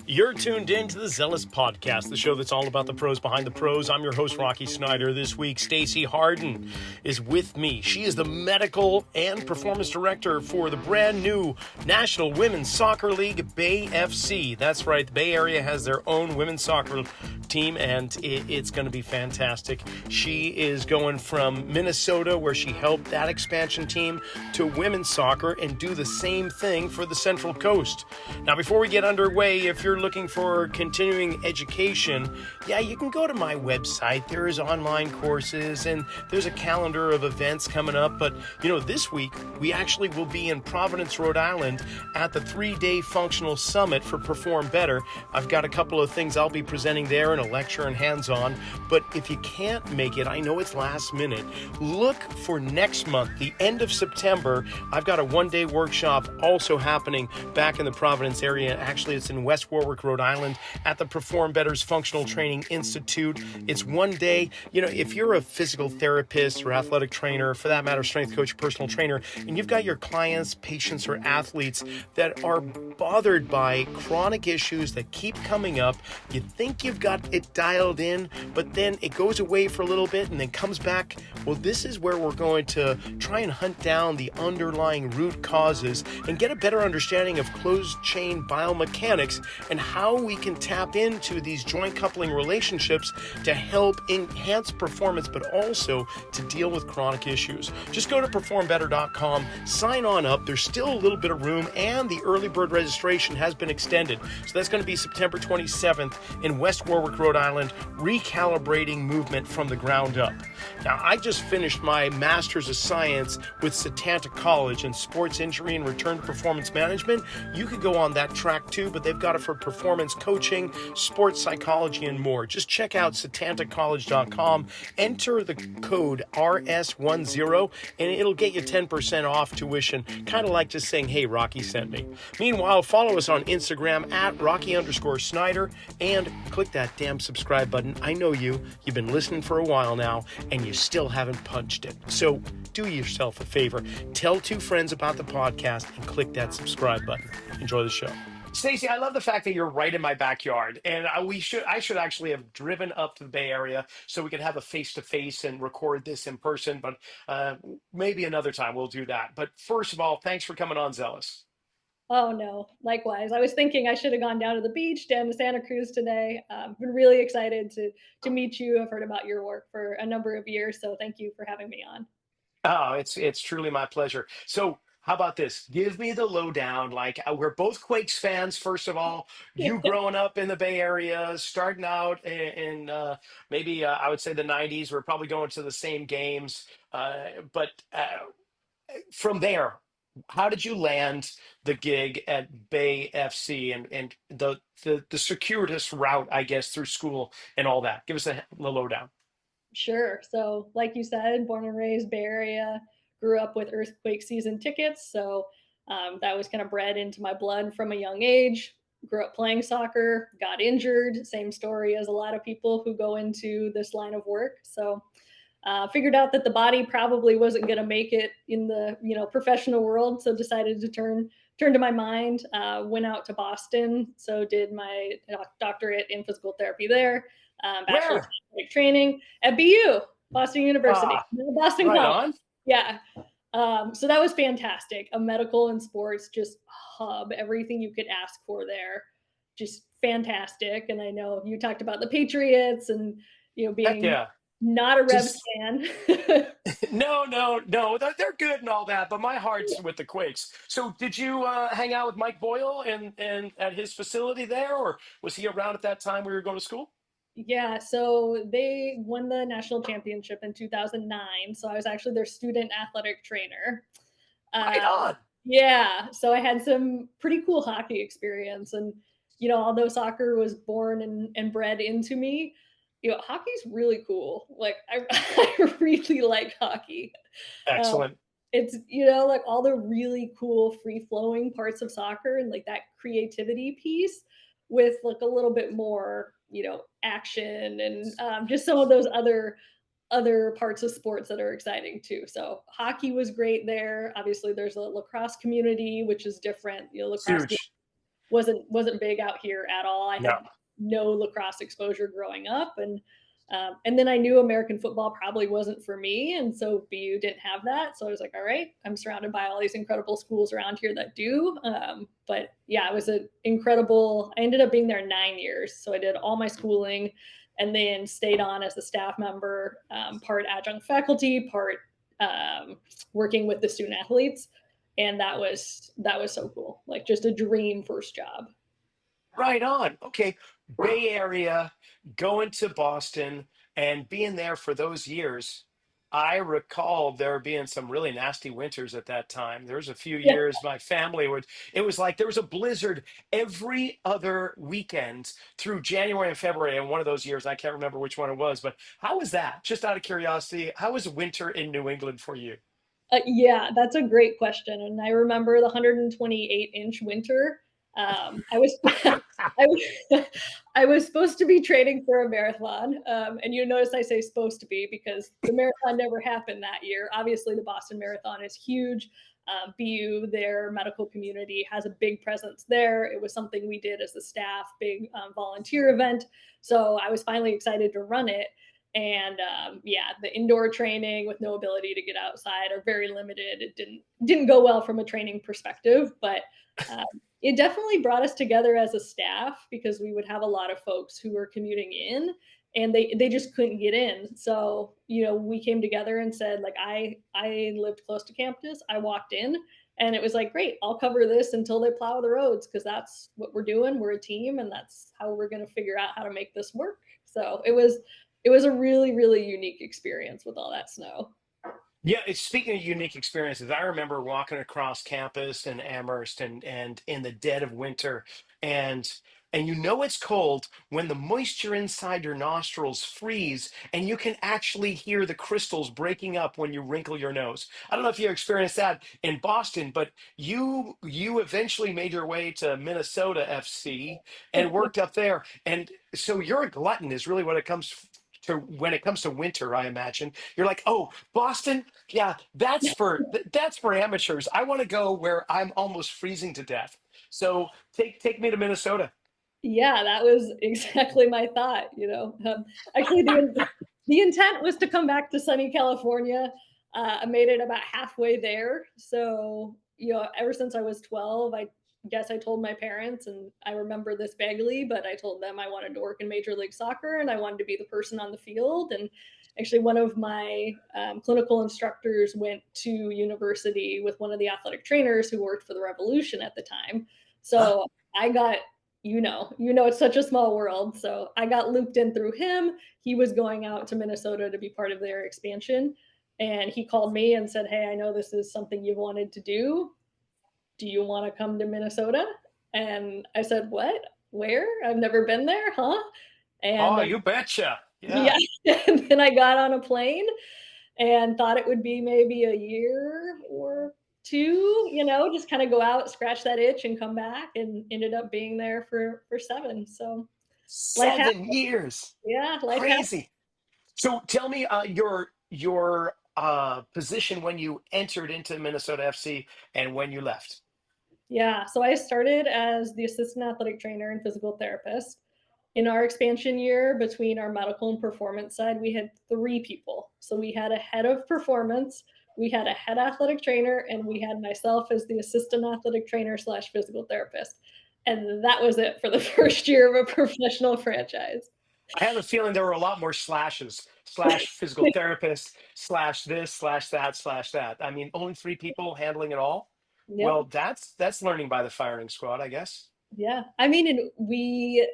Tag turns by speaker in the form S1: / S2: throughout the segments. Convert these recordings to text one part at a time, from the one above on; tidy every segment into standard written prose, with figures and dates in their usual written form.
S1: You're tuned in to the Zelos Podcast, the show that's all about the pros behind the pros. I'm your host, Rocky Snyder. This week, Stacey Hardin is with me. She is the medical and performance director for the brand new National Women's Soccer League, Bay FC. That's right, the Bay Area has their own women's soccer team, and it's going to be fantastic. She is going from Minnesota, where she helped that expansion team, to women's soccer and do the same thing for the Central Coast. Now, before we get underway, if you're looking for continuing education, you can go to my website. There is online courses and there's a calendar of events coming up. But, this week we actually will be in Providence, Rhode Island at the 3-day functional summit for Perform Better. I've got a couple of things I'll be presenting there in a lecture and hands-on. But if you can't make it, I know it's last minute, look for next month, the end of September. I've got a 1-day workshop also happening back in the Providence area. Actually, it's in West Warwick, Rhode Island at the Perform Better's Functional Training Institute. It's 1 day. If you're a physical therapist or athletic trainer, for that matter, strength coach, personal trainer, and you've got your clients, patients, or athletes that are bothered by chronic issues that keep coming up, you think you've got it dialed in, but then it goes away for a little bit and then comes back. Well, this is where we're going to try and hunt down the underlying root causes and get a better understanding of closed chain biomechanics and how we can tap into these joint coupling relationships to help enhance performance, but also to deal with chronic issues. Just go to performbetter.com, sign on up. There's still a little bit of room, and the early bird registration has been extended. So that's going to be September 27th in West Warwick, Rhode Island, recalibrating movement from the ground up. Now, I just finished my Master's of Science with Setanta College in Sports Injury and Return to Performance Management. You could go on that track too, but they've got it for performance coaching, sports psychology, and more. Just check out setantacollege.com, enter the code RS10, and it'll get you 10% off tuition, kind of like just saying, hey, Rocky sent me. Meanwhile, follow us on Instagram at Rocky_Snyder and click that damn subscribe button. I know you've been listening for a while now and you still haven't punched it. So do yourself a favor, tell 2 friends about the podcast and click that subscribe button. Enjoy the show. Stacey, I love the fact that you're right in my backyard, and I should actually have driven up to the Bay Area so we could have a face-to-face and record this in person, but maybe another time we'll do that. But first of all, thanks for coming on, Zelos.
S2: Oh, no, likewise. I was thinking I should have gone down to the beach, down to Santa Cruz today. Been really excited to meet you. I've heard about your work for a number of years, so thank you for having me on.
S1: Oh, it's truly my pleasure. So, how about this? Give me the lowdown. Like, we're both Quakes fans, first of all. You growing up in the Bay Area, starting out in maybe I would say the 90s. We're probably going to the same games. But from there, how did you land the gig at Bay FC and the circuitous route, I guess, through school and all that? Give us the lowdown.
S2: Sure. So, like you said, born and raised Bay Area, grew up with earthquake season tickets. So that was kind of bred into my blood from a young age. Grew up playing soccer, got injured. Same story as a lot of people who go into this line of work. So figured out that the body probably wasn't going to make it in the professional world. So decided to turn to my mind. Went out to Boston. So did my doctorate in physical therapy there. Bachelor's in training at BU, Boston University, Boston
S1: right
S2: College.
S1: On.
S2: Yeah. So that was fantastic. A medical and sports just hub, everything you could ask for there. Just fantastic. And I know you talked about the Patriots and, being not a Revs fan.
S1: No. They're good and all that, but my heart's with the Quakes. So did you hang out with Mike Boyle and at his facility there, or was he around at that time we were going to school?
S2: Yeah, so they won the national championship in 2009. So I was actually their student athletic trainer.
S1: Right on.
S2: Yeah, so I had some pretty cool hockey experience. And, although soccer was born and bred into me, hockey's really cool. Like, I really like hockey.
S1: Excellent.
S2: It's, like all the really cool free flowing parts of soccer and like that creativity piece with like a little bit more, action and just some of those other parts of sports that are exciting too. So hockey was great there. Obviously there's a lacrosse community, which is different. Lacrosse
S1: Huge.
S2: wasn't big out here at all. I
S1: No.
S2: had no lacrosse exposure growing up, and then I knew American football probably wasn't for me, and so BU didn't have that. So I was like, all right, I'm surrounded by all these incredible schools around here that do. But yeah, it was an incredible. I ended up being there 9 years, so I did all my schooling, and then stayed on as a staff member, part adjunct faculty, part working with the student athletes, and that was so cool. Like just a dream first job.
S1: Right on. Okay. Bay Area, going to Boston and being there for those years. I recall there being some really nasty winters at that time. There was a few
S2: Yeah.
S1: years my family would, it was like there was a blizzard every other weekend through January and February. And one of those years, I can't remember which one it was, but how was that? Just out of curiosity, how was winter in New England for you?
S2: Yeah, that's a great question. And I remember the 128-inch winter. I was I was I was supposed to be training for a marathon. And you notice I say supposed to be because the marathon never happened that year. Obviously, the Boston Marathon is huge. BU, their medical community, has a big presence there. It was something we did as a staff, big volunteer event. So I was finally excited to run it. And yeah, the indoor training with no ability to get outside are very limited. It didn't go well from a training perspective, but um, it definitely brought us together as a staff because we would have a lot of folks who were commuting in and they just couldn't get in. So we came together and said, like, I lived close to campus. I walked in and it was like, great, I'll cover this until they plow the roads because that's what we're doing. We're a team and that's how we're going to figure out how to make this work. So it was a really, really unique experience with all that snow.
S1: Yeah, speaking of unique experiences, I remember walking across campus in Amherst and in the dead of winter, and it's cold when the moisture inside your nostrils freeze and you can actually hear the crystals breaking up when you wrinkle your nose. I don't know if you experienced that in Boston, but you eventually made your way to Minnesota FC and worked up there. And so you're a glutton is really what it comes to when it comes to winter, I imagine. You're like, "Oh, Boston, yeah, that's for amateurs. I want to go where I'm almost freezing to death. So take me to Minnesota."
S2: Yeah, that was exactly my thought. Actually, the intent was to come back to sunny California. I made it about halfway there. So, ever since I was 12, I guess I told my parents, and I remember this vaguely, but I told them I wanted to work in Major League Soccer and I wanted to be the person on the field. And actually, one of my clinical instructors went to university with one of the athletic trainers who worked for the Revolution at the time.
S1: Huh?
S2: So I got it's such a small world. So I got looped in through him. He was going out to Minnesota to be part of their expansion. And he called me and said, "Hey, I know this is something you've wanted to do. Do you want to come to Minnesota?" And I said, "What? Where? I've never been there, huh?" And
S1: Oh, you betcha.
S2: yeah,
S1: Yeah.
S2: and then I got on a plane and thought it would be maybe a year or two, just kind of go out, scratch that itch, and come back, and ended up being there for 7. So life happens.
S1: 7 years.
S2: Yeah, life happens.
S1: Crazy. So tell me your position when you entered into Minnesota FC and when you left.
S2: Yeah, so I started as the assistant athletic trainer and physical therapist. In our expansion year, between our medical and performance side, we had 3 people. So we had a head of performance, we had a head athletic trainer, and we had myself as the assistant athletic trainer slash physical therapist. And that was it for the first year of a professional franchise.
S1: I have a feeling there were a lot more slashes, slash physical therapist, slash this, slash that. I mean, only 3 people handling it all.
S2: Yep.
S1: Well, that's learning by the firing squad, I guess.
S2: Yeah. I mean, and we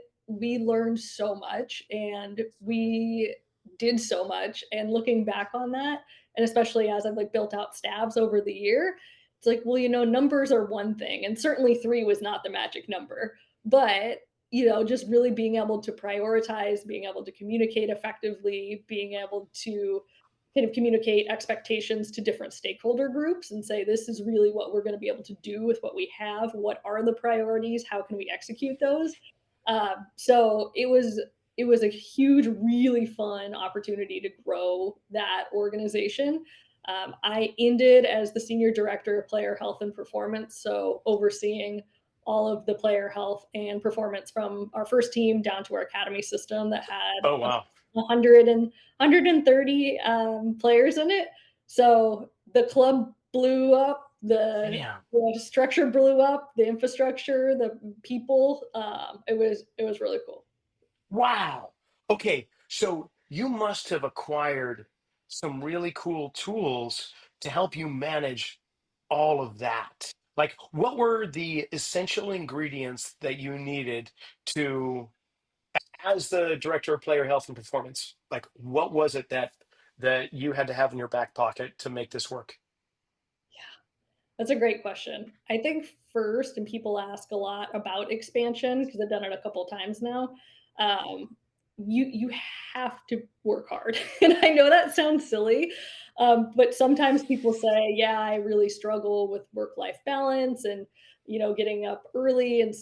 S2: learned so much and we did so much. And looking back on that, and especially as I've like built out staffs over the year, it's like, well, numbers are one thing. And certainly 3 was not the magic number. But, just really being able to prioritize, being able to communicate effectively, being able to kind of communicate expectations to different stakeholder groups and say, this is really what we're going to be able to do with what we have. What are the priorities? How can we execute those? So it was a huge, really fun opportunity to grow that organization. I ended as the senior director of player health and performance, so overseeing all of the player health and performance from our first team down to our academy system that had
S1: Oh, wow.
S2: 130 players in it. So the club blew up, the structure blew up, the infrastructure, the people. It was really cool.
S1: Wow. Okay. So you must have acquired some really cool tools to help you manage all of that. Like, what were the essential ingredients that you needed to, as the director of player health and performance, like, what was it that you had to have in your back pocket to make this work?
S2: That's a great question. I think first, and people ask a lot about expansion because I've done it a couple of times now. Um, you have to work hard, and I know that sounds silly, but sometimes people say, "Yeah, I really struggle with work-life balance, and getting up early and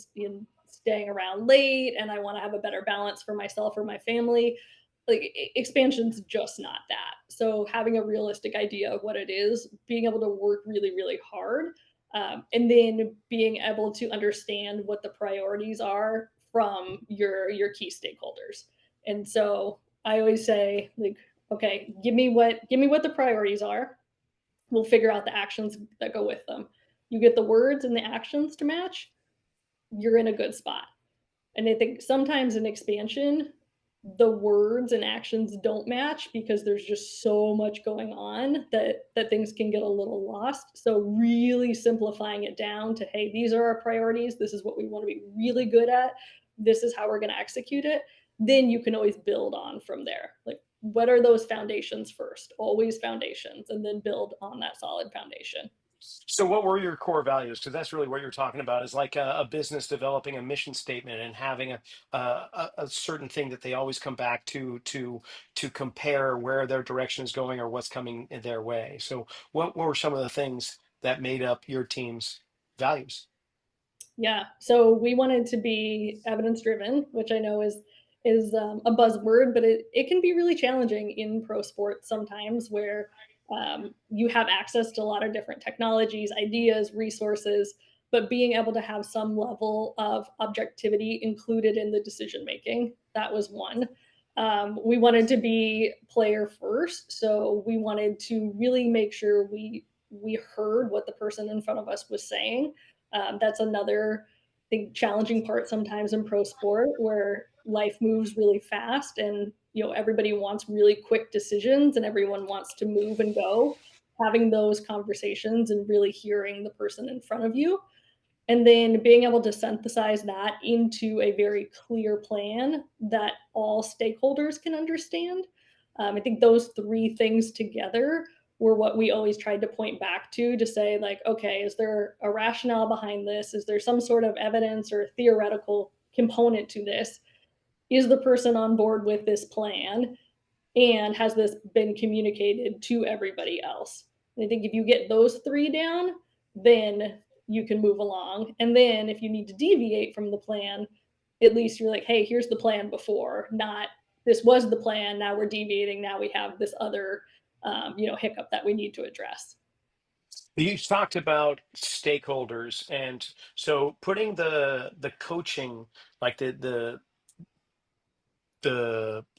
S2: staying around late, and I want to have a better balance for myself or my family." Like expansion's just not that. So having a realistic idea of what it is, being able to work really, really hard, and then being able to understand what the priorities are from your key stakeholders. And so I always say, like, okay, give me what the priorities are. We'll figure out the actions that go with them. You get the words and the actions to match, you're in a good spot. And I think sometimes in expansion, the words and actions don't match because there's just so much going on that things can get a little lost. So really simplifying it down to, hey, these are our priorities. This is what we want to be really good at. This is how we're going to execute it. Then you can always build on from there. Like, what are those foundations first? Always foundations, and then build on that solid foundation.
S1: So, what were your core values? Because that's really what you're talking about. Is like a business developing a mission statement and having a certain thing that they always come back to compare where their direction is going or what's coming in their way. So, what were some of the things that made up your team's values?
S2: Yeah. So we wanted to be evidence driven, which I know is a buzzword, but it can be really challenging in pro sports sometimes, where you have access to a lot of different technologies, ideas, resources, but being able to have some level of objectivity included in the decision making. That was one. We wanted to be player first, so we wanted to really make sure we heard what the person in front of us was saying. That's another, I think, challenging part sometimes in pro sport, where life moves really fast, and everybody wants really quick decisions, and everyone wants to move and go. Having those conversations and really hearing the person in front of you, and then being able to synthesize that into a very clear plan that all stakeholders can understand. I think those three things together were what we always tried to point back to say, like, okay, is there a rationale behind this? Is there some sort of evidence or theoretical component to this? Is the person on board with this plan? And has this been communicated to everybody else? And I think if you get those three down, then you can move along. And then if you need to deviate from the plan, at least you're like, hey, here's the plan before, not this was the plan. Now we're deviating. Now we have this other, hiccup that we need to address.
S1: You talked about stakeholders, and so putting the coaching, like the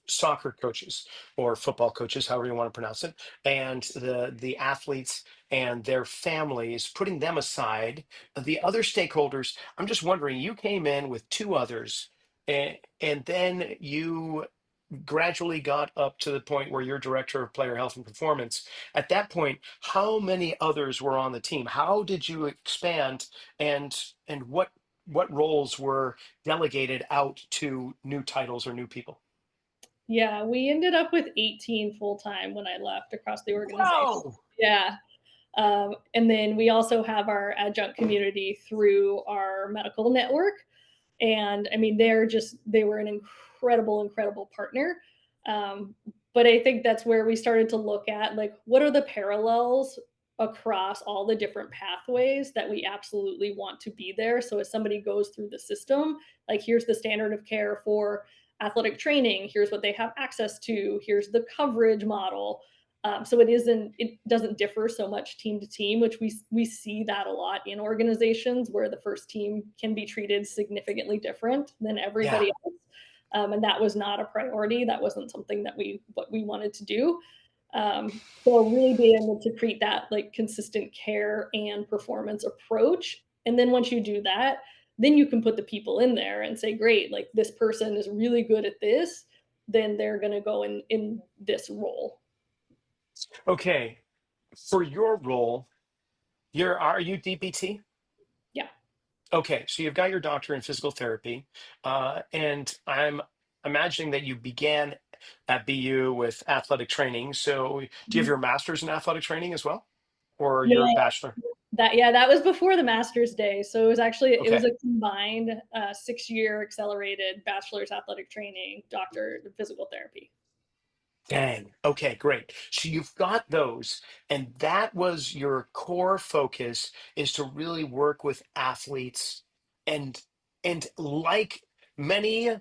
S1: soccer coaches or football coaches, however you want to pronounce it, and the athletes and their families, putting them aside, the other stakeholders. I'm just wondering, you came in with two others, and then you gradually got up to the point where you're director of player health and performance. At that point, how many others were on the team? How did you expand, and what roles were delegated out to new titles or new people?
S2: Yeah, we ended up with 18 full time when I left across the organization.
S1: Whoa!
S2: Yeah. And then we also have our adjunct community through our medical network. And I mean, they were an incredible partner. Um, but I think that's where we started to look at, like, what are the parallels across all the different pathways that we absolutely want to be there. So as somebody goes through the system, like, here's the standard of care for athletic training, here's what they have access to, here's the coverage model. So it doesn't differ so much team to team, which we see that a lot in organizations where the first team can be treated significantly different than
S1: Yeah.
S2: everybody else. And that was not a priority. That wasn't something that what we wanted to do. So really being able to treat that like consistent care and performance approach. And then once you do that, then you can put the people in there and say, great, like this person is really good at this, then they're going to go in this role.
S1: Okay. For your role, are you DPT?
S2: Yeah.
S1: Okay, so you've got your doctor in physical therapy, and I'm imagining that you began at BU with athletic training. So do you have
S2: Mhm.
S1: your master's in athletic training as well, or your
S2: No,
S1: bachelor?
S2: that was before the master's day. So it was
S1: Okay.
S2: a combined 6-year accelerated bachelor's athletic training, doctor of physical therapy.
S1: Dang. Okay, great. So you've got those, and that was your core focus is to really work with athletes and like many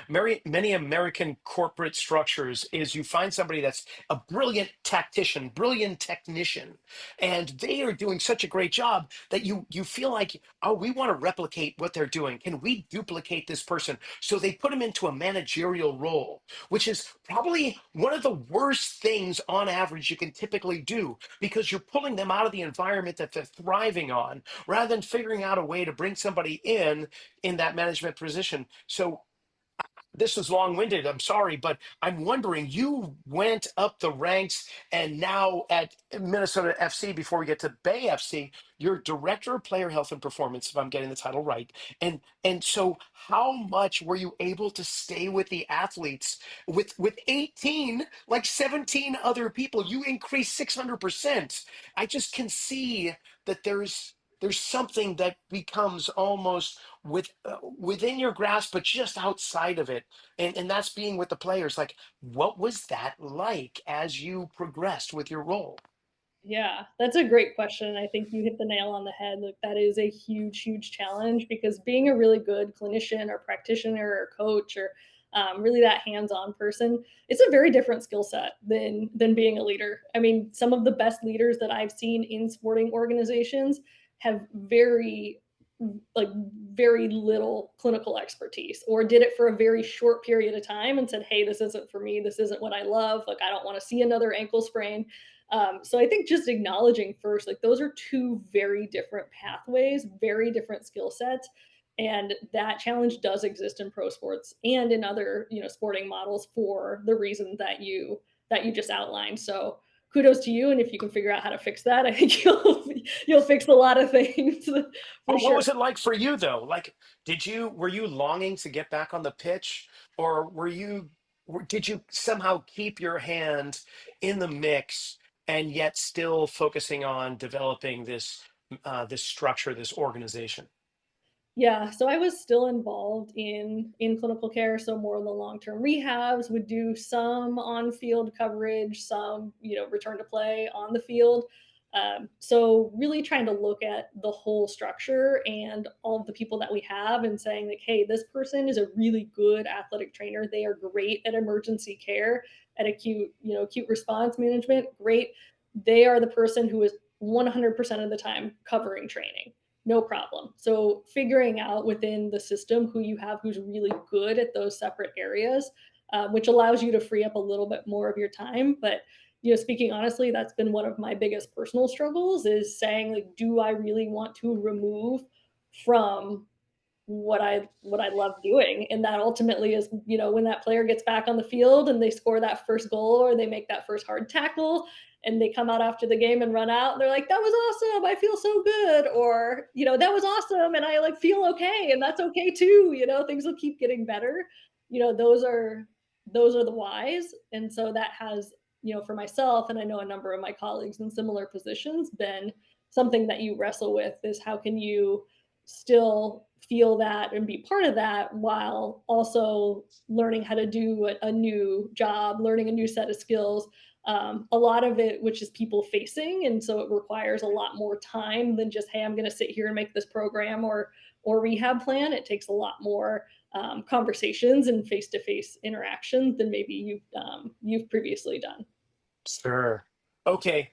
S1: many American corporate structures is you find somebody that's a brilliant tactician, brilliant technician, and they are doing such a great job that you feel like, oh, we want to replicate what they're doing. Can we duplicate this person? So they put them into a managerial role, which is probably one of the worst things on average you can typically do because you're pulling them out of the environment that they're thriving on rather than figuring out a way to bring somebody in that management position. So this was long-winded, I'm sorry, but I'm wondering, you went up the ranks and now at Minnesota FC, before we get to Bay FC, you're director of player health and performance, if I'm getting the title right. And so how much were you able to stay with the athletes with 18, like 17 other people? You increased 600%. I just can see that there's something that becomes almost within your grasp, but just outside of it, and that's being with the players. Like, what was that like as you progressed with your role?
S2: Yeah, that's a great question. I think you hit the nail on the head. Like that is a huge, huge challenge because being a really good clinician or practitioner or coach or really that hands-on person, it's a very different skill set than being a leader. I mean, some of the best leaders that I've seen in sporting organizations have like very little clinical expertise or did it for a very short period of time and said, hey, this isn't for me, this isn't what I love, like I don't want to see another ankle sprain. So I think just acknowledging first, like those are two very different pathways, very different skill sets. And that challenge does exist in pro sports and in other, sporting models for the reason that you just outlined. So kudos to you. And if you can figure out how to fix that, I think you'll fix a lot of things for
S1: What
S2: sure.
S1: was it like for you though? Like, were you longing to get back on the pitch, or did you somehow keep your hand in the mix and yet still focusing on developing this structure, this organization?
S2: Yeah, so I was still involved in clinical care, so more in the long-term rehabs, would do some on-field coverage, some, return to play on the field. So really trying to look at the whole structure and all of the people that we have and saying like, hey, this person is a really good athletic trainer. They are great at emergency care, at acute response management, great. They are the person who is 100% of the time covering training, no problem. So figuring out within the system who you have who's really good at those separate areas, which allows you to free up a little bit more of your time. But speaking honestly, that's been one of my biggest personal struggles is saying like, do I really want to remove from what I love doing? And that ultimately is, when that player gets back on the field and they score that first goal or they make that first hard tackle and they come out after the game and run out and they're like, that was awesome, I feel so good, or that was awesome and I like feel okay, and that's okay too, things will keep getting better. Those are the whys. And so that has, for myself, and I know a number of my colleagues in similar positions, been something that you wrestle with is how can you still feel that and be part of that while also learning how to do a new job, learning a new set of skills. A lot of it, which is people facing, and so it requires a lot more time than just, hey, I'm going to sit here and make this program or rehab plan. It takes a lot more conversations and face to face interactions than maybe you've previously done.
S1: Sure. Okay,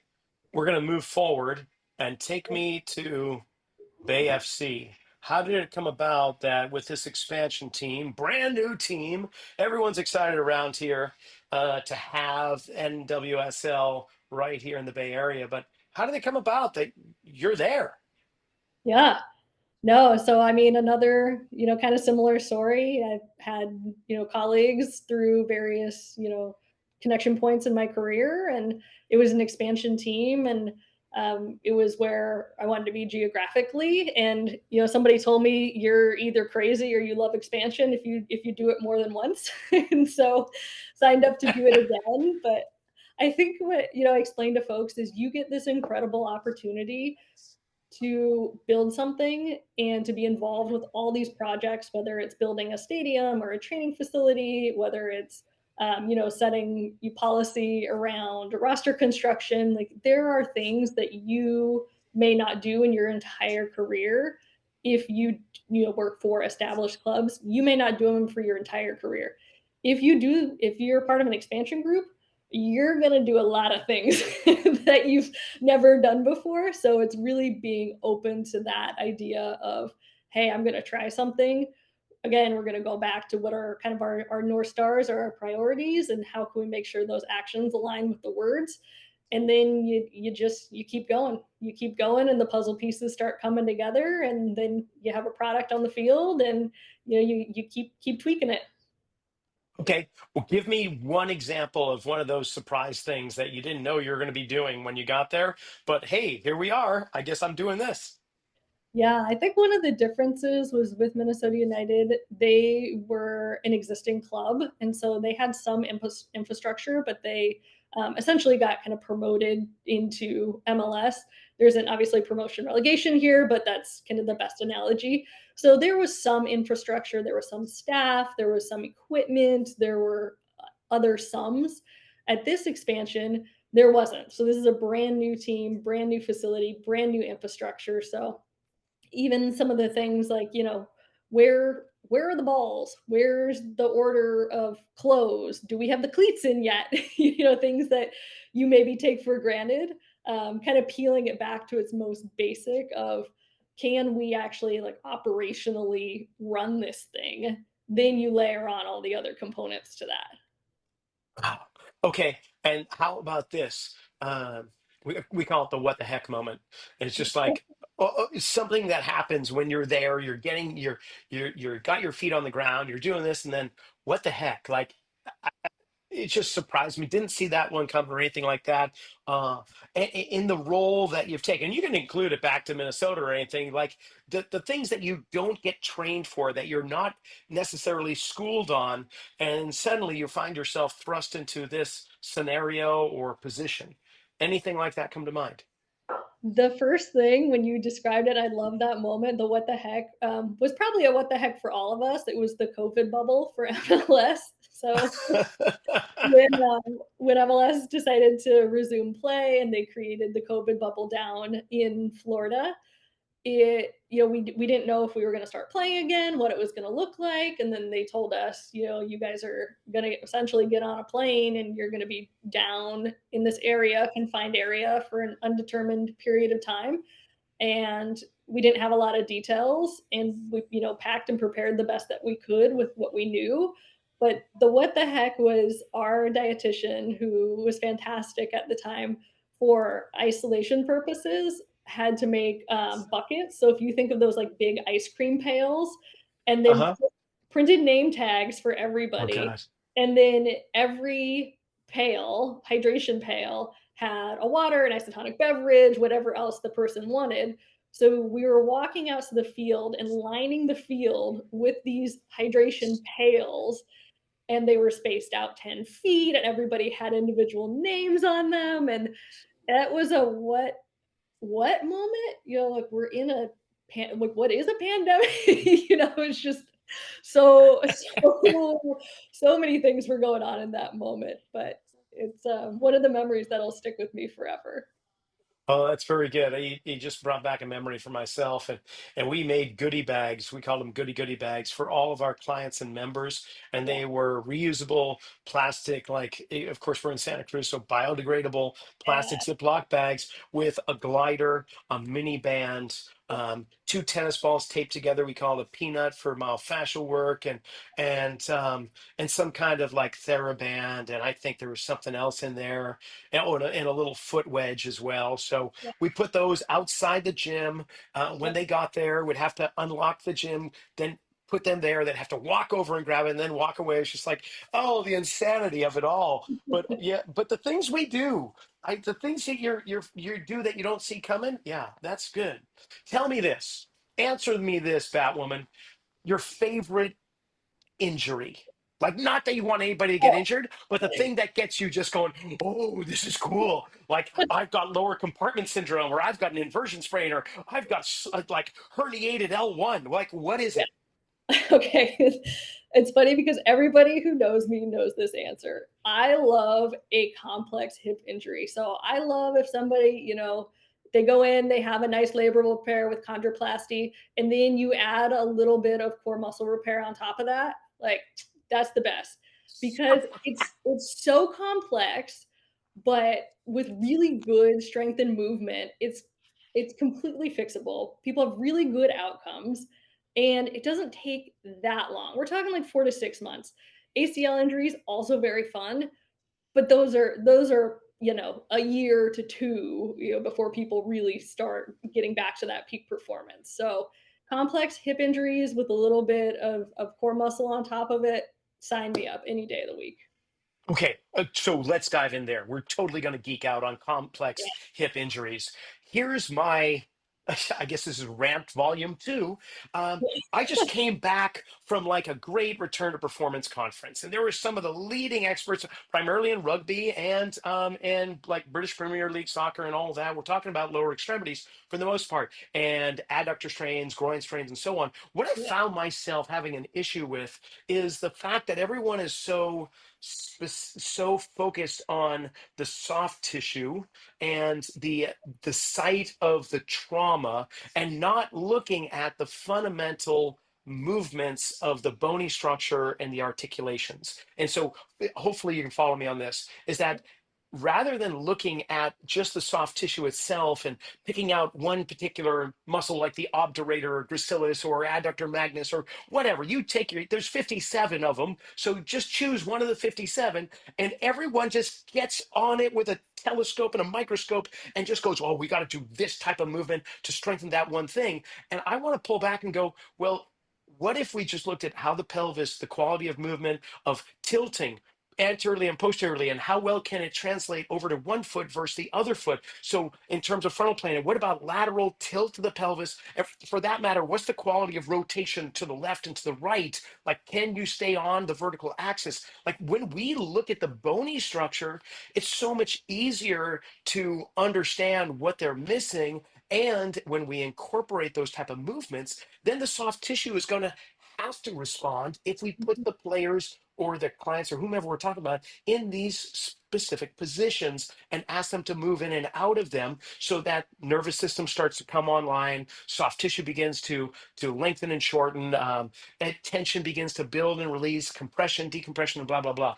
S1: we're going to move forward and take me to Bay FC. How did it come about that with this expansion team, brand new team, everyone's excited around here to have NWSL right here in the Bay Area? But how did it come about that you're there?
S2: Yeah. No, so I mean, another, kind of similar story. I've had, colleagues through various, connection points in my career, and it was an expansion team, and it was where I wanted to be geographically. And somebody told me you're either crazy or you love expansion if you do it more than once, and so signed up to do it again. But I think what I explain to folks is you get this incredible opportunity to build something and to be involved with all these projects, whether it's building a stadium or a training facility, whether it's setting policy around roster construction. Like, there are things that you may not do in your entire career. If you work for established clubs, you may not do them for your entire career. If you're part of an expansion group, you're going to do a lot of things that you've never done before. So it's really being open to that idea of, hey, I'm going to try something. Again, we're going to go back to what are kind of our North Stars or our priorities, and how can we make sure those actions align with the words. And then you keep going. You keep going, and the puzzle pieces start coming together, and then you have a product on the field, and you keep tweaking it.
S1: Okay, well, give me one example of one of those surprise things that you didn't know you were going to be doing when you got there. But hey, here we are. I guess I'm doing this.
S2: Yeah, I think one of the differences was with Minnesota United. They were an existing club, and so they had some infrastructure, but they essentially got kind of promoted into MLS. There's an obviously promotion relegation here, but that's kind of the best analogy. So there was some infrastructure, there was some staff, there was some equipment, there were other sums. At this expansion, there wasn't. So this is a brand new team, brand new facility, brand new infrastructure. So even some of the things like, where are the balls, where's the order of clothes, do we have the cleats in yet, things that you maybe take for granted. Kind of peeling it back to its most basic of, can we actually like operationally run this thing, then you layer on all the other components to that.
S1: Wow. Okay, and how about this? We call it the what the heck moment. It's just like it's something that happens when you're there. You're getting you're got your feet on the ground. You're doing this, and then what the heck? Like it just surprised me. Didn't see that one come or anything like that. In the role that you've taken, you can include it back to Minnesota or anything like the things that you don't get trained for, that you're not necessarily schooled on, and suddenly you find yourself thrust into this scenario or position. Anything like that come to mind?
S2: The first thing when you described it, I love that moment. The what the heck was probably a what the heck for all of us. It was the COVID bubble for MLS. So when MLS decided to resume play and they created the COVID bubble down in Florida, we didn't know if we were going to start playing again, what it was going to look like, and then they told us, you guys are going to essentially get on a plane and you're going to be down in this area, confined area, for an undetermined period of time. And we didn't have a lot of details, and we packed and prepared the best that we could with what we knew. But the what the heck was our dietitian, who was fantastic at the time, for isolation purposes, had to make buckets. So if you think of those like big ice cream pails, and then
S1: Uh-huh.
S2: printed name tags for
S1: Oh
S2: everybody,
S1: God.
S2: and then every pail, hydration pail, had a water, an isotonic beverage, whatever else the person wanted. So we were walking out to the field and lining the field with these hydration pails, and they were spaced out 10 feet, and everybody had individual names on them. And that was a what moment? Like, we're in a like, what is a pandemic? It's just so so many things were going on in that moment. But it's one of the memories that'll stick with me forever.
S1: Oh, that's very good. You just brought back a memory for myself, and we made goodie bags. We called them goodie bags for all of our clients and members, and
S2: Yeah,
S1: they were reusable plastic. Like, of course, we're in Santa Cruz, so biodegradable plastic
S2: yeah,
S1: Ziploc bags with a glider, a mini band, two tennis balls taped together. We call it a peanut for myofascial work, and some kind of like TheraBand, and I think there was something else in there and a little foot wedge as well. So
S2: yeah,
S1: we put those outside the gym. When
S2: yeah.
S1: they got there, would have to unlock the gym, then put them there. They'd have to walk over and grab it and then walk away. It's just like, oh, the insanity of it all. But yeah, but the things we do, the things that you do that you don't see coming, yeah, that's good. Tell me this. Answer me this, Batwoman. Your favorite injury. Like, not that you want anybody to get
S2: Oh,
S1: injured, but the thing that gets you just going, oh, this is cool. Like, I've got lower compartment syndrome, or I've got an inversion sprain, or I've got like herniated L1. Like, what is it?
S2: okay. It's funny because everybody who knows me knows this answer. I love a complex hip injury. So I love if somebody, they go in, they have a nice labral repair with chondroplasty, and then you add a little bit of core muscle repair on top of that. Like, that's the best because it's so complex, but with really good strength and movement, it's completely fixable. People have really good outcomes and it doesn't take that long. We're talking like 4 to 6 months. ACL injuries also very fun, but those are a year to two before people really start getting back to that peak performance. So complex hip injuries with a little bit of core muscle on top of it, sign me up any day of the week.
S1: Okay, so let's dive in there. We're totally going to geek out on complex
S2: Yeah.
S1: hip injuries. Here's my, I guess this is rant volume two. Um, I just came back from like a great return to performance conference, and there were some of the leading experts, primarily in rugby and like British Premier League soccer and all of that. We're talking about lower extremities for the most part, and adductor strains, groin strains, and so on. What I
S2: Yeah.
S1: found myself having an issue with is the fact that everyone is so focused on the soft tissue and the site of the trauma and not looking at the fundamental movements of the bony structure and the articulations. And so hopefully you can follow me on this, is that rather than looking at just the soft tissue itself and picking out one particular muscle like the obturator or gracilis or adductor magnus or whatever, you take there's 57 of them, so just choose one of the 57, and everyone just gets on it with a telescope and a microscope and just goes, oh, we got to do this type of movement to strengthen that one thing. And I want to pull back and go, well, what if we just looked at how the pelvis, the quality of movement, of tilting anteriorly and posteriorly, and how well can it translate over to one foot versus the other foot? So in terms of frontal plane, and what about lateral tilt to the pelvis? And for that matter, what's the quality of rotation to the left and to the right? Like, can you stay on the vertical axis? Like, when we look at the bony structure, it's so much easier to understand what they're missing. And when we incorporate those type of movements, then the soft tissue is going to have to respond if we put the players or the clients or whomever we're talking about in these specific positions and ask them to move in and out of them, so that nervous system starts to come online, soft tissue begins to lengthen and shorten, and tension begins to build and release, compression, decompression, and blah blah blah.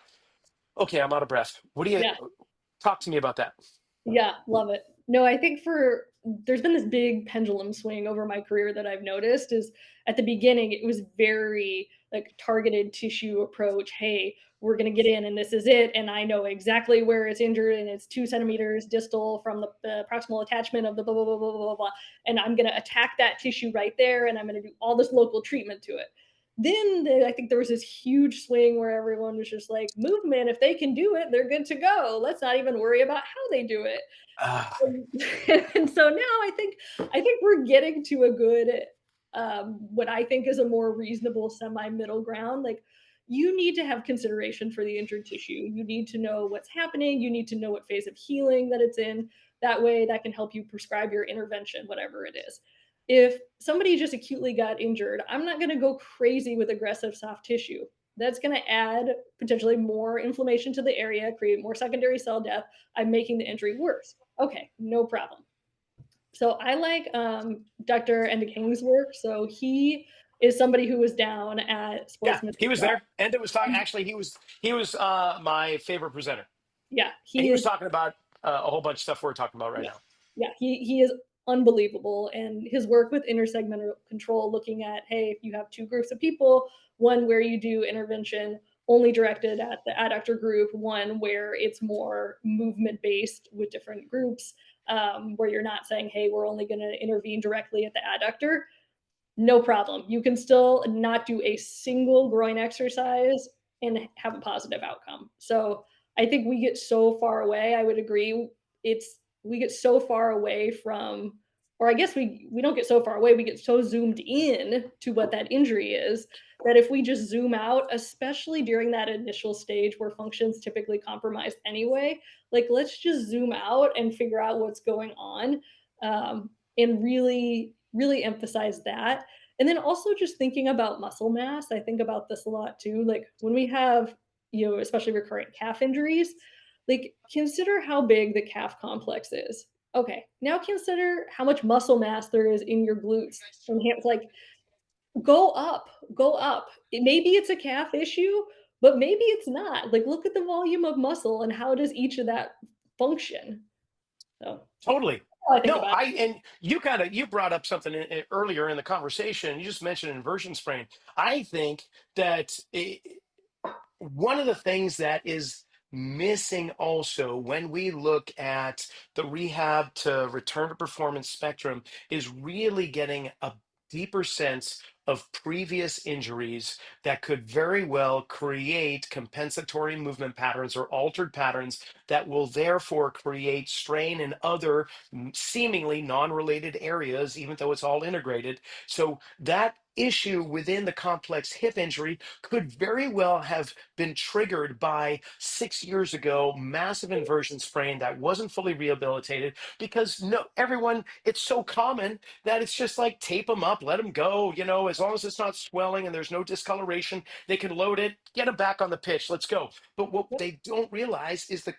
S1: Okay, I'm out of breath. What do you
S2: Yeah.
S1: talk to me about that?
S2: Yeah, love it. No, I think there's been this big pendulum swing over my career that I've noticed is at the beginning it was very like targeted tissue approach. Hey, we're gonna get in and this is it, and I know exactly where it's injured and it's 2 centimeters distal from the proximal attachment of the blah blah blah blah blah blah, and I'm gonna attack that tissue right there, and I'm gonna do all this local treatment to it. I think there was this huge swing where everyone was just like, movement, if they can do it, they're good to go. Let's not even worry about how they do it.
S1: Ah,
S2: And so now I think we're getting to a good what I think is a more reasonable semi middle ground. Like you need to have consideration for the injured tissue. You need to know what's happening. You need to know what phase of healing that it's in. That way that can help you prescribe your intervention, whatever it is. If somebody just acutely got injured, I'm not going to go crazy with aggressive soft tissue. That's going to add potentially more inflammation to the area, create more secondary cell death. I'm making the injury worse. Okay, no problem. So I like Dr. Enda King's work. So he is somebody who was down at
S1: Yeah,
S2: Sports
S1: he was
S2: Medicine.
S1: there. And it was talking. Actually, he was my favorite presenter,
S2: Yeah,
S1: and
S2: he
S1: he was
S2: is.
S1: talking about a whole bunch of stuff we're talking about right
S2: Yeah,
S1: now.
S2: yeah, he is unbelievable, and his work with intersegmental control, looking at, hey, if you have two groups of people, one where you do intervention only directed at the adductor group, one where it's more movement based with different groups, where you're not saying, hey, we're only going to intervene directly at the adductor. No problem. You can still not do a single groin exercise and have a positive outcome. So I think we get so far away. I would agree. We get so far away from, or I guess we don't get so far away. We get so zoomed in to what that injury is that if we just zoom out, especially during that initial stage where function's typically compromised anyway, like let's just zoom out and figure out what's going on, and really emphasize that. And then also just thinking about muscle mass, I think about this a lot too. Like when we have, especially recurrent calf injuries, like consider how big the calf complex is. Okay, now consider how much muscle mass there is in your glutes and hands. Like go up, go up. Maybe it's a calf issue, but maybe it's not. Like look at the volume of muscle and how does each of that function. So
S1: Totally.
S2: I think
S1: No,
S2: about
S1: and you brought up something earlier in the conversation. You just mentioned inversion sprain. I think that one of the things that is missing also when we look at the rehab to return to performance spectrum is really getting a deeper sense of previous injuries that could very well create compensatory movement patterns or altered patterns that will therefore create strain in other seemingly non-related areas, even though it's all integrated. So that issue within the complex hip injury could very well have been triggered by 6 years ago massive inversion sprain that wasn't fully rehabilitated because no everyone, it's so common that it's just like tape them up, let them go, as long as it's not swelling and there's no discoloration, they can load it, get them back on the pitch, let's go. But what
S2: it.
S1: they don't realize is the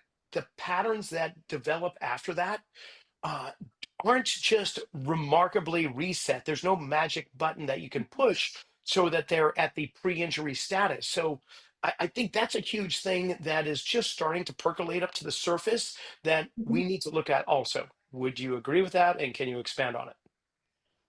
S1: patterns that develop after that uh, aren't just remarkably reset. There's no magic button that you can push so that they're at the pre-injury status. So I think that's a huge thing that is just starting to percolate up to the surface that
S2: Mhm.
S1: we need to look at also. Would you agree with that? And can you expand on it?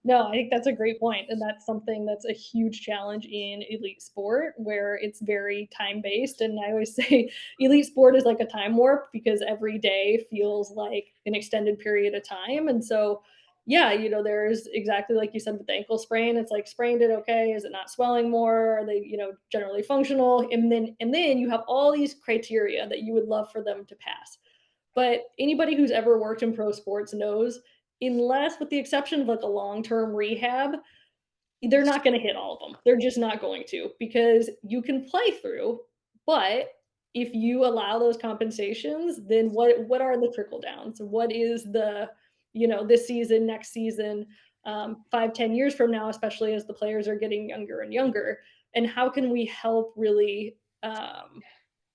S2: No, I think that's a great point, and that's something that's a huge challenge in elite sport where it's very time-based, and I always say elite sport is like a time warp because every day feels like an extended period of time, and so, yeah, there's exactly like you said with the ankle sprain, it's like sprained it, okay, is it not swelling more? Are they, generally functional? And then you have all these criteria that you would love for them to pass. But anybody who's ever worked in pro sports knows, unless with the exception of like a long-term rehab, they're not going to hit all of them. They're just not going to because you can play through, but if you allow those compensations, then what are the trickle downs? What is the, this season, next season, 5, 10 years from now, especially as the players are getting younger and younger, and how can we help really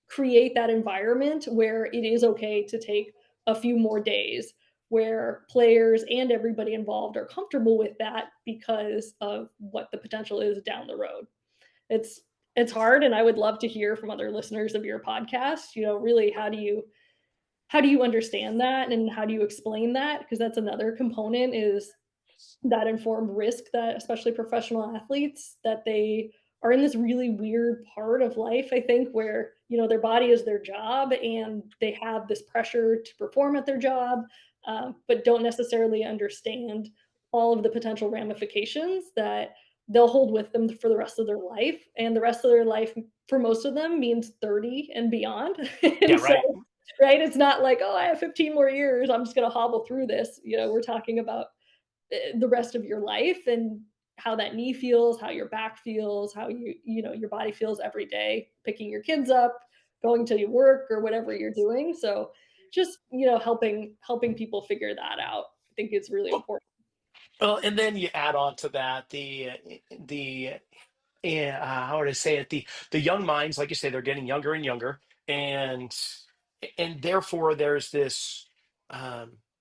S2: create that environment where it is okay to take a few more days where players and everybody involved are comfortable with that because of what the potential is down the road. It's hard and I would love to hear from other listeners of your podcast, really how do you understand that and how do you explain that? Because that's another component is that informed risk that especially professional athletes that they are in this really weird part of life, I think, where their body is their job and they have this pressure to perform at their job, but don't necessarily understand all of the potential ramifications that they'll hold with them for the rest of their life, and the rest of their life for most of them means 30 and beyond.
S1: Yeah,
S2: And so,
S1: right.
S2: right, it's not like, oh, I have 15 more years, I'm just going to hobble through this. We're talking about the rest of your life and how that knee feels, how your back feels, how your body feels every day, picking your kids up, going to your work or whatever you're doing. So just, helping people figure that out, I think is really
S1: Well,
S2: important.
S1: well, and then you add on to that the how would I say it? The young minds, like you say, they're getting younger and younger, and therefore there's this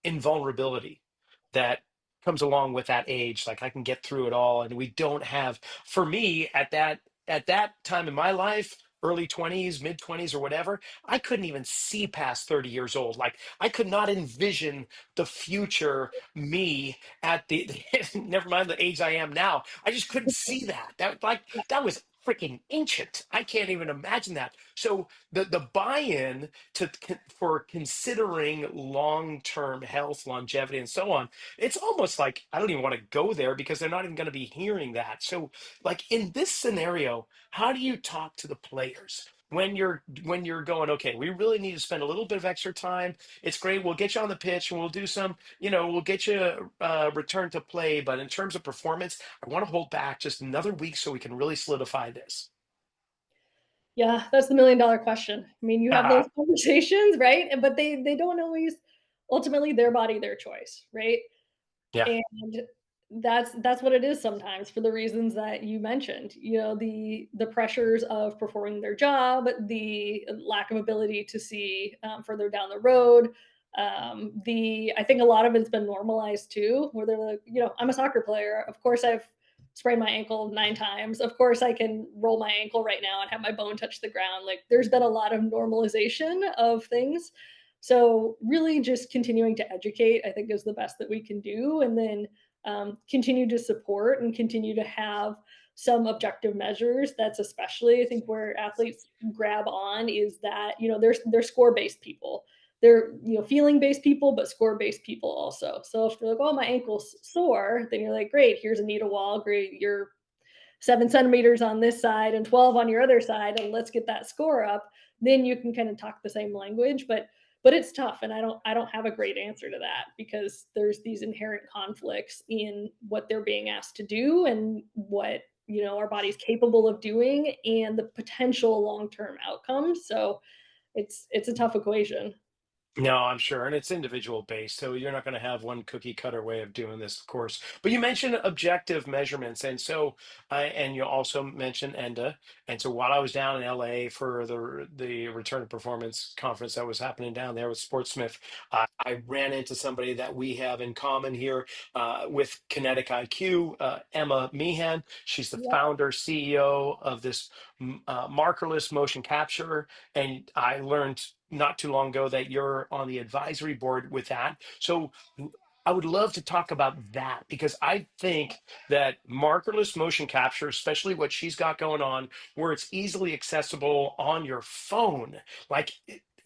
S1: invulnerability. that comes along with that age. Like I can get through it all, and we don't have, for me at that time in my life, early 20s, mid 20s, or whatever, I couldn't even see past 30 years old. Like I could not envision the future me at the never mind the age I am now. I just couldn't see that. That was freaking ancient. I can't even imagine that. So the buy-in for considering long-term health, longevity, and so on, it's almost like I don't even want to go there because they're not even going to be hearing that. So, like in this scenario, how do you talk to the players when you're going, okay, we really need to spend a little bit of extra time. It's great. We'll get you on the pitch and we'll do some, we'll get you return to play. But in terms of performance, I want to hold back just another week so we can really solidify this.
S2: Yeah, that's the $1,000,000 question. I mean, you have those conversations, right? But they don't always, ultimately their body, their choice, right?
S1: Yeah.
S2: And that's what it is sometimes for the reasons that you mentioned. The pressures of performing their job, the lack of ability to see further down the road. The I think a lot of it's been normalized too, where they're like, I'm a soccer player. Of course, I've sprained my ankle 9 times. Of course, I can roll my ankle right now and have my bone touch the ground. Like, there's been a lot of normalization of things. So, really, just continuing to educate, I think, is the best that we can do. And then continue to support and continue to have some objective measures. That's especially, I think, where athletes grab on is that, they're score based people. They're, feeling based people, but score based people also. So if they're like, oh, my ankle's sore, then you're like, great, here's a needle wall. Great, you're 7 centimeters on this side and 12 on your other side, and let's get that score up. Then you can kind of talk the same language, but it's tough, and I don't have a great answer to that because there's these inherent conflicts in what they're being asked to do and what our body's capable of doing and the potential long-term outcomes. So it's a tough equation.
S1: No, I'm sure. And it's individual based. So you're not going to have one cookie cutter way of doing this, of course. But you mentioned objective measurements. And so, and you also mentioned ENDA. And so while I was down in LA for the Return to Performance conference that was happening down there with Sportsmith, I ran into somebody that we have in common here with KinetikIQ, Emma Meehan. She's the
S2: Yep.
S1: founder, CEO of this markerless motion capture. And I learned not too long ago that you're on the advisory board with that. So I would love to talk about that because I think that markerless motion capture, especially what she's got going on, where it's easily accessible on your phone, like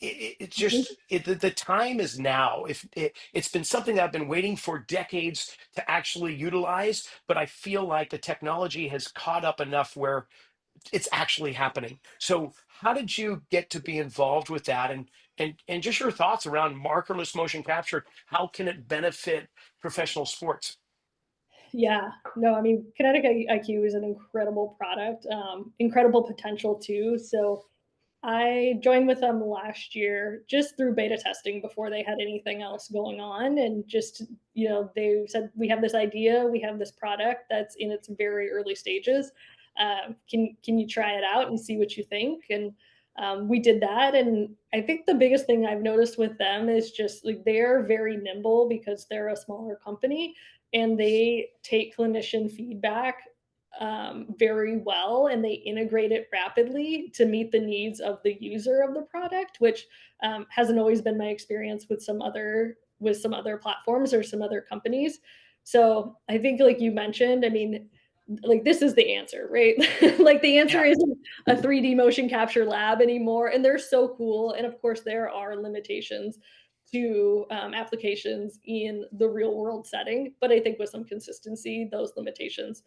S1: it's just the time is now. If it's been something that I've been waiting for decades to actually utilize, but I feel like the technology has caught up enough where it's actually happening. So how did you get to be involved with that, and just your thoughts around markerless motion capture? How can it benefit professional sports?
S2: Yeah, no, I mean, Kinetic IQ is an incredible product, incredible potential too. So I joined with them last year just through beta testing before they had anything else going on. And just, they said, we have this idea, we have this product that's in its very early stages. Can you try it out and see what you think? And we did that. And I think the biggest thing I've noticed with them is just like they're very nimble because they're a smaller company and they take clinician feedback very well, and they integrate it rapidly to meet the needs of the user of the product, which hasn't always been my experience with some other platforms or some other companies. So I think, like you mentioned, I mean, like this is the answer, right? Like the answer
S1: Yeah.
S2: isn't a 3D motion capture lab anymore, and they're so cool. And of course, there are limitations to applications in the real world setting, but I think with some consistency, those limitations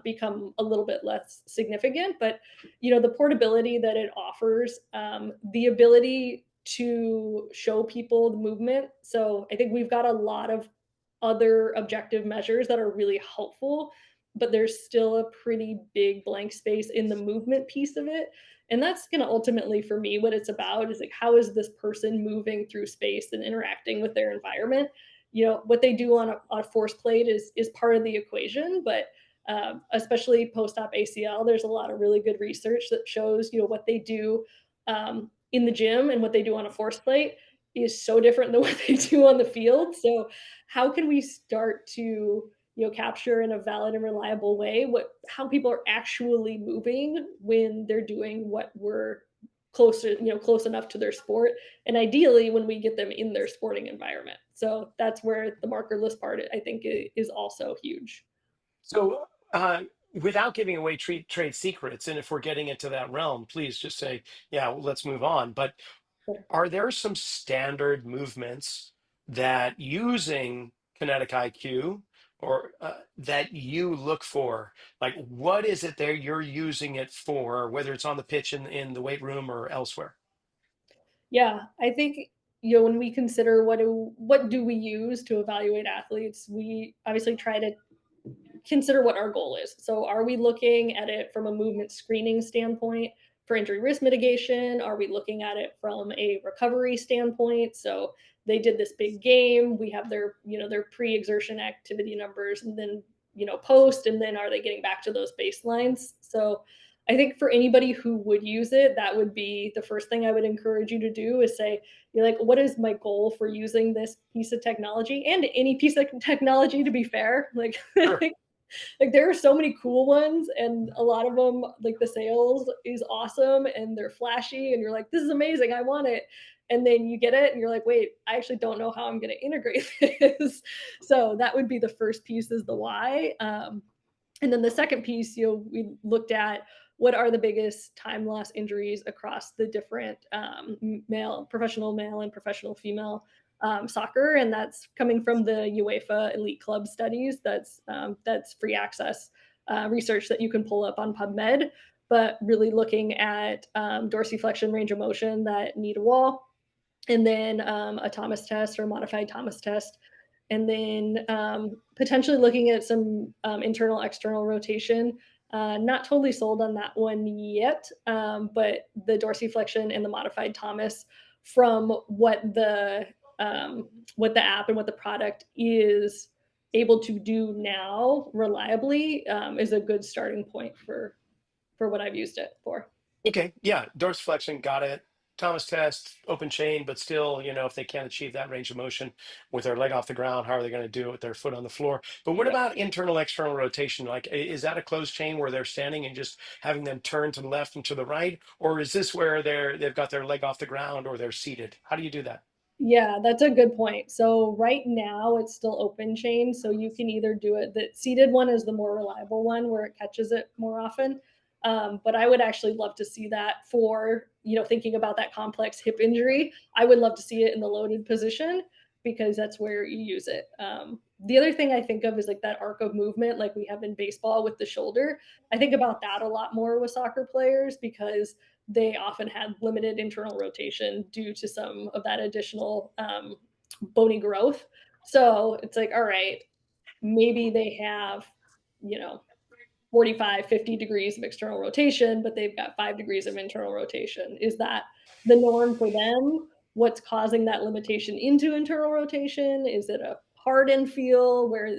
S2: become a little bit less significant. But the portability that it offers, the ability to show people the movement. So I think we've got a lot of other objective measures that are really helpful, but there's still a pretty big blank space in the movement piece of it. And that's going to ultimately, for me, what it's about is like, how is this person moving through space and interacting with their environment? What they do on a force plate is part of the equation, but especially post-op ACL, there's a lot of really good research that shows, what they do in the gym and what they do on a force plate is so different than what they do on the field. So how can we start to capture in a valid and reliable way how people are actually moving when they're doing what we're close enough to their sport, and ideally when we get them in their sporting environment. So that's where the markerless part, I think, is also huge.
S1: So, without giving away trade secrets, and if we're getting into that realm, please just say, yeah, well, let's move on. But are there some standard movements that using Kinetic IQ or that you look for? Like, what is it there you're using it for, whether it's on the pitch in the weight room or elsewhere?
S2: Yeah, I think when we consider what do we use to evaluate athletes, we obviously try to consider what our goal is. So, are we looking at it from a movement screening standpoint for injury risk mitigation? Are we looking at it from a recovery standpoint? So, they did this big game. We have their pre-exertion activity numbers, and then post, and then are they getting back to those baselines? So, I think for anybody who would use it, that would be the first thing I would encourage you to do is say, you're like, what is my goal for using this piece of technology, and any piece of technology, to be fair? Like,
S1: Sure.
S2: like there are so many cool ones, and a lot of them, like the sales is awesome and they're flashy and you're like, this is amazing, I want it. And then you get it and you're like, wait, I actually don't know how I'm going to integrate this. So that would be the first piece, is the why. And then the second piece, we looked at what are the biggest time loss injuries across the different professional male and professional female soccer, and that's coming from the UEFA Elite Club studies. That's free access research that you can pull up on PubMed. But really looking at dorsiflexion range of motion that need a wall, and then a Thomas test or a modified Thomas test, and then potentially looking at some internal external rotation. Not totally sold on that one yet, but the dorsiflexion and the modified Thomas, from what the app and what the product is able to do now reliably, is a good starting point for what I've used it for.
S1: Okay, yeah, dorsiflexion, got it. Thomas test, open chain, but still, if they can't achieve that range of motion with their leg off the ground, how are they going to do it with their foot on the floor? But what
S2: Yeah.
S1: about internal, external rotation? Like, is that a closed chain where they're standing and just having them turn to the left and to the right, or is this where they've got their leg off the ground or they're seated? How do you do that?
S2: Yeah, that's a good point. So right now it's still open chain. So you can either do it, the seated one is the more reliable one where it catches it more often. But I would actually love to see that for, thinking about that complex hip injury. I would love to see it in the loaded position, because that's where you use it. The other thing I think of is like that arc of movement, like we have in baseball with the shoulder. I think about that a lot more with soccer players, because they often had limited internal rotation due to some of that additional bony growth. So it's like, all right, maybe they have, you know, 45, 50 degrees of external rotation, but they've got 5 degrees of internal rotation. Is that the norm for them? What's causing that limitation into internal rotation? Is it a hardened feel where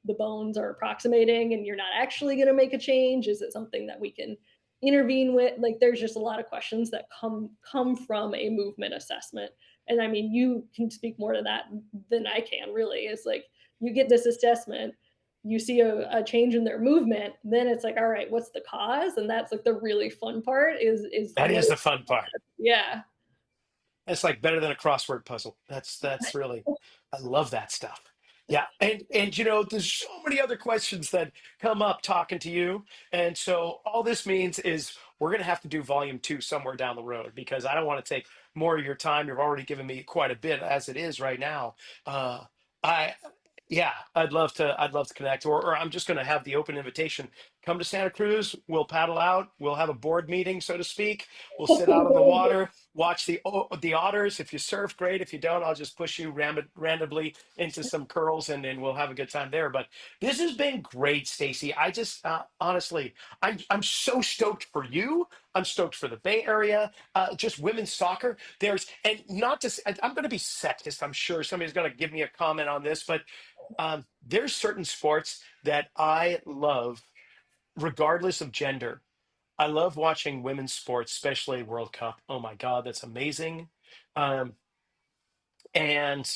S2: the bones are approximating and you're not actually going to make a change? Is it something that we can intervene with? Like, there's just a lot of questions that come from a movement assessment. And I mean, you can speak more to that than I can, really. It's like, you get this assessment, you see a change in their movement, then it's like, all right, what's the cause? And that's like the really fun part, is
S1: That
S2: what
S1: is
S2: is,
S1: the fun part.
S2: yeah.
S1: It's like better than a crossword puzzle. That's really, I love that stuff. Yeah, and there's so many other questions that come up talking to you, and so all this means is we're gonna have to do volume two somewhere down the road, because I don't want to take more of your time. You've already given me quite a bit as it is right now. Uh, I Yeah, I'd love to connect, or I'm just gonna have the open invitation. Come to Santa Cruz. We'll paddle out. We'll have a board meeting, so to speak. We'll sit out on the water, watch the otters. If you surf, great. If you don't, I'll just push you randomly into some curls, and then we'll have a good time there. But this has been great, Stacey. I just honestly, I'm so stoked for you. I'm stoked for the Bay Area. Just women's soccer. And not to. I'm going to be sexist. I'm sure somebody's going to give me a comment on this, but there's certain sports that I love, regardless of gender. I love watching women's sports, especially World Cup. Oh my God, that's amazing. Um, and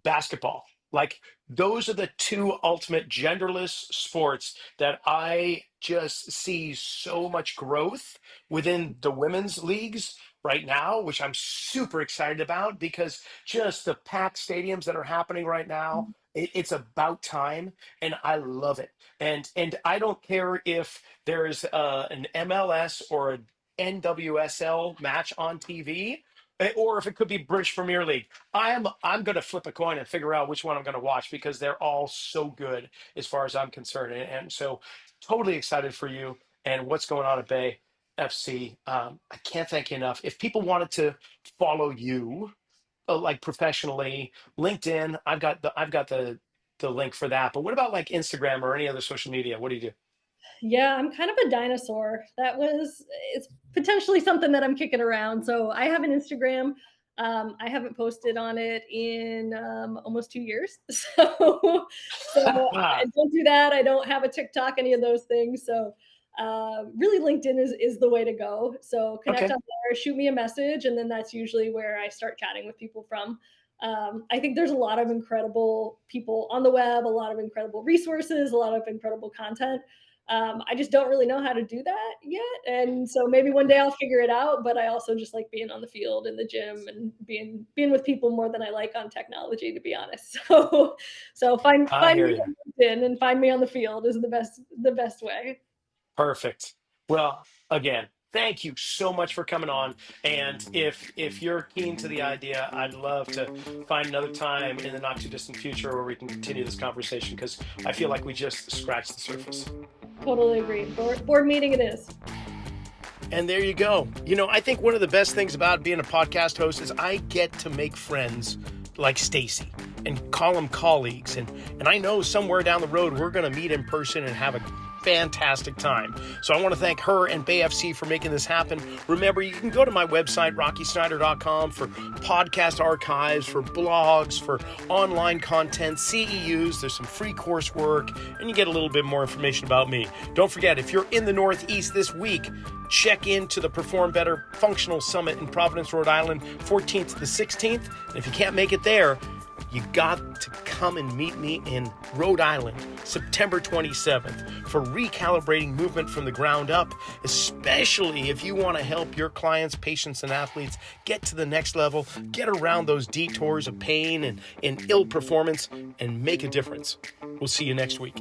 S1: basketball. Like those are the two ultimate genderless sports that I just see so much growth within the women's leagues right now, which I'm super excited about because just the packed stadiums that are happening right now, it's about time, and I love it. And I don't care if there's an MLS or an NWSL match on TV, or if it could be British Premier League. I'm going to flip a coin and figure out which one I'm going to watch because they're all so good as far as I'm concerned. And so totally excited for you and what's going on at Bay FC. I can't thank you enough. If people wanted to follow you like professionally, LinkedIn, I've got the link for that. But what about like Instagram or any other social media? What do you do?
S2: Yeah, I'm kind of a dinosaur. It's potentially something that I'm kicking around. So I have an Instagram. I haven't posted on it in almost 2 years. So I don't do that. I don't have a TikTok, any of those things. So really LinkedIn is the way to go. So connect
S1: Okay.
S2: on there, shoot me a message, and then that's usually where I start chatting with people from. I think there's a lot of incredible people on the web, a lot of incredible resources, a lot of incredible content. I just don't really know how to do that yet. And so maybe one day I'll figure it out, but I also just like being on the field in the gym and being with people more than I like on technology, to be honest. So find
S1: I hear
S2: me
S1: you.
S2: on LinkedIn and find me on the field is the best way.
S1: Perfect. Well, again, thank you so much for coming on. And if you're keen to the idea, I'd love to find another time in the not too distant future where we can continue this conversation because I feel like we just scratched the surface.
S2: Totally agree. Board meeting it is.
S1: And there you go. You know, I think one of the best things about being a podcast host is I get to make friends like Stacey and call them colleagues. And I know somewhere down the road we're going to meet in person and have a fantastic time. So I want to thank her and Bay FC for making this happen. Remember, you can go to my website, rockysnyder.com, for podcast archives, for blogs, for online content, CEUs. There's some free coursework, and you get a little bit more information about me. Don't forget, if you're in the Northeast this week, check into the Perform Better Functional Summit in Providence, Rhode Island, 14th to the 16th. And if you can't make it there, you got to come and meet me in Rhode Island, September 27th, for recalibrating movement from the ground up, especially if you want to help your clients, patients, and athletes get to the next level, get around those detours of pain and ill performance, and make a difference. We'll see you next week.